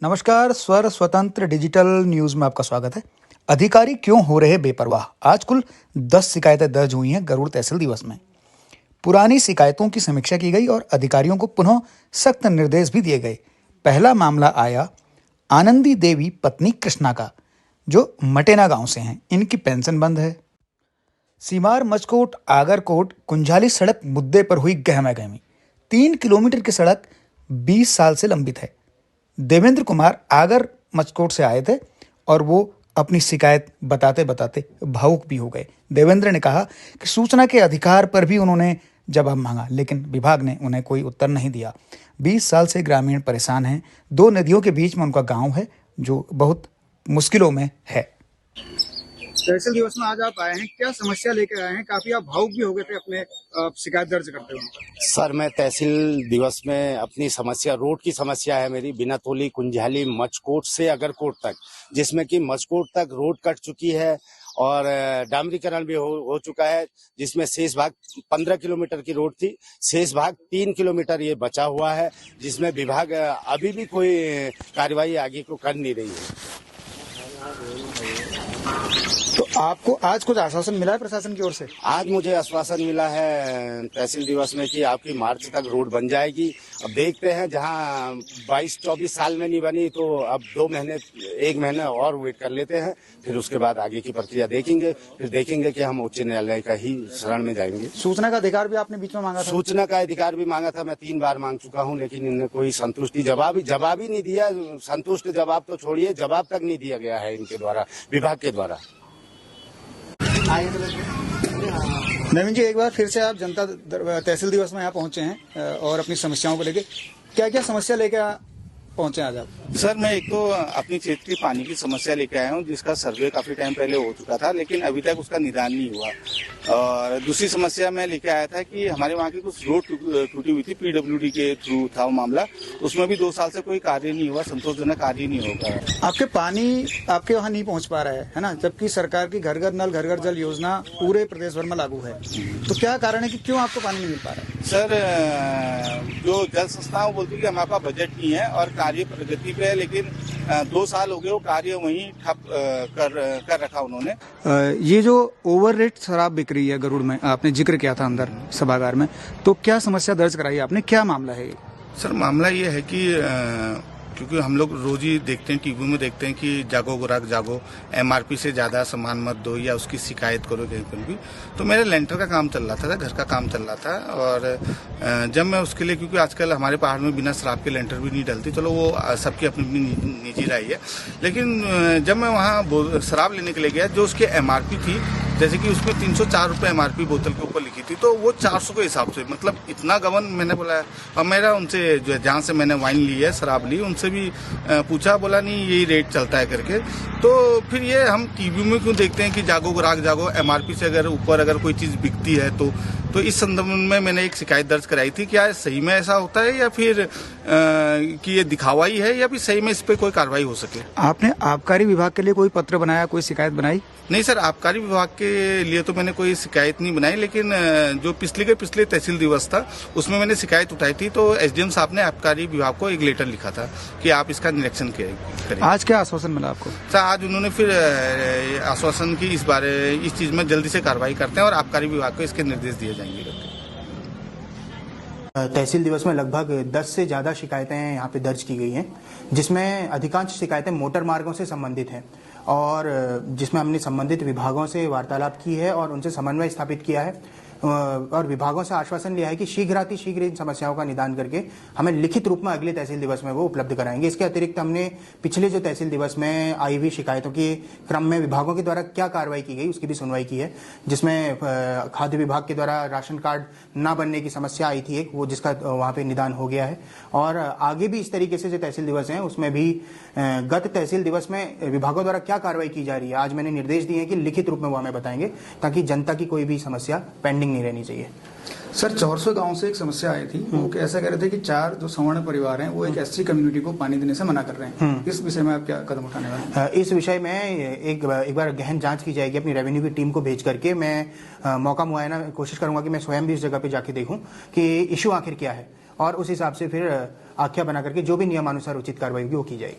नमस्कार। स्वर स्वतंत्र डिजिटल न्यूज में आपका स्वागत है। अधिकारी क्यों हो रहे बेपरवाह? आज कुल 10 शिकायतें दर्ज हुई हैं गरुड़ तहसील दिवस में। पुरानी शिकायतों की समीक्षा की गई और अधिकारियों को पुनः सख्त निर्देश भी दिए गए। पहला मामला आया आनंदी देवी पत्नी कृष्णा का, जो मटेना गांव से हैं। इनकी पेंशन बंद है। सीमार मचकोट आगरकोट कुंजाली सड़क मुद्दे पर हुई गहमागहमी। 3 किलोमीटर की सड़क 20 साल से लंबित है। देवेंद्र कुमार आगर मचकोट से आए थे और वो अपनी शिकायत बताते बताते भावुक भी हो गए। देवेंद्र ने कहा कि सूचना के अधिकार पर भी उन्होंने जवाब मांगा, लेकिन विभाग ने उन्हें कोई उत्तर नहीं दिया। 20 साल से ग्रामीण परेशान हैं। 2 नदियों के बीच में उनका गांव है, जो बहुत मुश्किलों में है। तहसील दिवस में आज आप आए हैं, क्या समस्या लेकर आए हैं? काफी आप भावुक भी हो गए थे अपने शिकायत दर्ज करते हुए। सर, मैं तहसील दिवस में अपनी समस्या, रोड की समस्या है मेरी, बिनातोली कुंजाली मचकोट से अगरकोट तक, जिसमें कि मचकोट तक रोड कट चुकी है और डामरीकरण भी हो चुका है, जिसमें शेष भाग 15 किलोमीटर की रोड थी, शेष भाग 3 किलोमीटर ये बचा हुआ है, जिसमें विभाग अभी भी कोई कार्रवाई आगे को कर नहीं रही है। तो आपको आज कुछ आश्वासन मिला है प्रशासन की ओर से? आज मुझे आश्वासन मिला है तहसील दिवस में कि आपकी मार्च तक रोड बन जाएगी। अब देखते हैं, जहां 22-24 साल में नहीं बनी तो अब 1 महीने और वेट कर लेते हैं, फिर उसके बाद आगे की प्रक्रिया देखेंगे। फिर देखेंगे कि हम उच्च न्यायालय का ही शरण में जाएंगे। सूचना का अधिकार भी आपने बीच में मांगा था? सूचना का अधिकार भी मांगा था, मैं 3 बार मांग चुका हूं, लेकिन इन्होंने कोई संतुष्टि जवाब ही नहीं दिया। संतुष्ट जवाब तो छोड़िए, जवाब तक नहीं दिया गया है इनके द्वारा, विभाग के द्वारा। नवीन जी, एक बार फिर से आप जनता तहसील दिवस में यहाँ पहुंचे हैं और अपनी समस्याओं को लेके क्या क्या समस्या लेके पहुंचे आज आप? सर, मैं एक तो अपनी क्षेत्र की पानी की समस्या लेके आया हूँ, जिसका सर्वे काफी टाइम पहले हो चुका था, लेकिन अभी तक उसका निदान नहीं हुआ। और दूसरी समस्या मैं लेके आया था कि हमारे वहाँ की कुछ रोड टूटी हुई थी, पीडब्ल्यूडी के थ्रू था वो मामला, उसमें भी 2 साल से कोई कार्य नहीं हुआ, संतोषजनक कार्य नहीं हो पाया। आपके पानी आपके वहाँ नहीं पहुँच पा रहा है ना, जबकि सरकार की घर घर नल घर घर जल योजना पूरे प्रदेश भर में लागू है। तो क्या कारण है कि क्यों आपको पानी नहीं मिल पा रहा है? सर, जो जल संस्थाएं बोलती है कि हमारे पास बजट नहीं है और कार्य प्रगति पे है, लेकिन 2 साल हो गए वो कार्य वहीं ठप कर रखा उन्होंने। ये जो ओवर रेट शराब बिक रही है गरुड़ में, आपने जिक्र किया था अंदर सभागार में, तो क्या समस्या दर्ज कराई आपने? क्या मामला है ये? सर, मामला ये है कि क्योंकि हम लोग रोज ही देखते हैं, टीवी में देखते हैं कि जागो ग्राहक जागो, एमआरपी से ज्यादा सामान मत दो या उसकी शिकायत करो कहीं पर भी। तो मेरे लेंटर का काम चल रहा था, घर का काम चल रहा था, और जब मैं उसके लिए, क्योंकि आजकल हमारे पहाड़ में बिना शराब के लेंटर भी नहीं डलती, चलो वो सबकी अपनी अपनी निजी राय है, लेकिन जब मैं वहाँ शराब लेने के लिए गया, जो उसकी एमआरपी थी, जैसे कि उसमें 304 रुपये एमआरपी बोतल के ऊपर लिखी थी, तो वो 400 के हिसाब से, मतलब इतना गबन मैंने बोला। और मेरा उनसे, जो जहाँ से मैंने वाइन ली है, शराब ली, उनसे भी पूछा, बोला नहीं यही रेट चलता है करके। तो फिर ये हम टीवी में क्यों देखते हैं कि जागो ग्राहक जागो, एमआरपी से अगर ऊपर अगर कोई चीज़ बिकती है तो इस संदर्भ में मैंने एक शिकायत दर्ज कराई थी। क्या सही में ऐसा होता है या फिर कि ये दिखावा ही है, या फिर सही में इस पर कोई कार्रवाई हो सके? आपने आबकारी विभाग के लिए कोई पत्र बनाया, कोई शिकायत बनाई? नहीं सर, आबकारी विभाग के लिए तो मैंने कोई शिकायत नहीं बनाई, लेकिन जो पिछले तहसील दिवस था उसमें मैंने शिकायत उठाई थी, तो एसडीएम साहब ने आबकारी विभाग को एक लेटर लिखा था कि आप इसका निरीक्षण करें। आज क्या आश्वासन मिला आपको? सर, आज उन्होंने फिर आश्वासन की इस चीज में जल्दी से कार्रवाई करते हैं और आबकारी विभाग को इसके निर्देश दिए जाएंगे। तहसील दिवस में लगभग 10 से ज़्यादा शिकायतें यहाँ पे दर्ज की गई हैं, जिसमें अधिकांश शिकायतें मोटर मार्गों से संबंधित हैं, और जिसमें हमने संबंधित विभागों से वार्तालाप की है और उनसे समन्वय स्थापित किया है, और विभागों से आश्वासन लिया है कि शीघ्र इन समस्याओं का निदान करके हमें लिखित रूप में अगले तहसील दिवस में वो उपलब्ध कराएंगे। इसके अतिरिक्त हमने पिछले जो तहसील दिवस में आई हुई शिकायतों के क्रम में विभागों के द्वारा क्या कार्रवाई की गई उसकी भी सुनवाई की है, जिसमें खाद्य विभाग के द्वारा राशन कार्ड न बनने की समस्या आई थी एक, वो जिसका वहाँ पे निदान हो गया है। और आगे भी इस तरीके से जो तहसील दिवस हैं उसमें भी गत तहसील दिवस में विभागों द्वारा क्या कार्रवाई की जा रही है, आज मैंने निर्देश दिए हैं कि लिखित रूप में वो हमें बताएंगे, ताकि जनता की कोई भी समस्या पेंडिंग नहीं रहनी चाहिए। सर, 400 गांव से एक समस्या आई थी, वो ऐसा कह रहे थे कि 4 जो सवर्ण परिवार हैं वो एक एससी कम्युनिटी को पानी देने से मना कर रहे हैं। इस विषय में आप क्या कदम उठाने वाले हैं? इस विषय में एक बार गहन जांच की जाएगी, अपनी रेवेन्यू की टीम को भेज करके। मैं मौका मुआयना कोशिश करूंगा कि मैं स्वयं भी इस जगह पे जाके देखूं कि इशू आखिर क्या है, और उस हिसाब से फिर आख्या बना करके जो भी नियमानुसार उचित कार्रवाई होगी वो की जाएगी।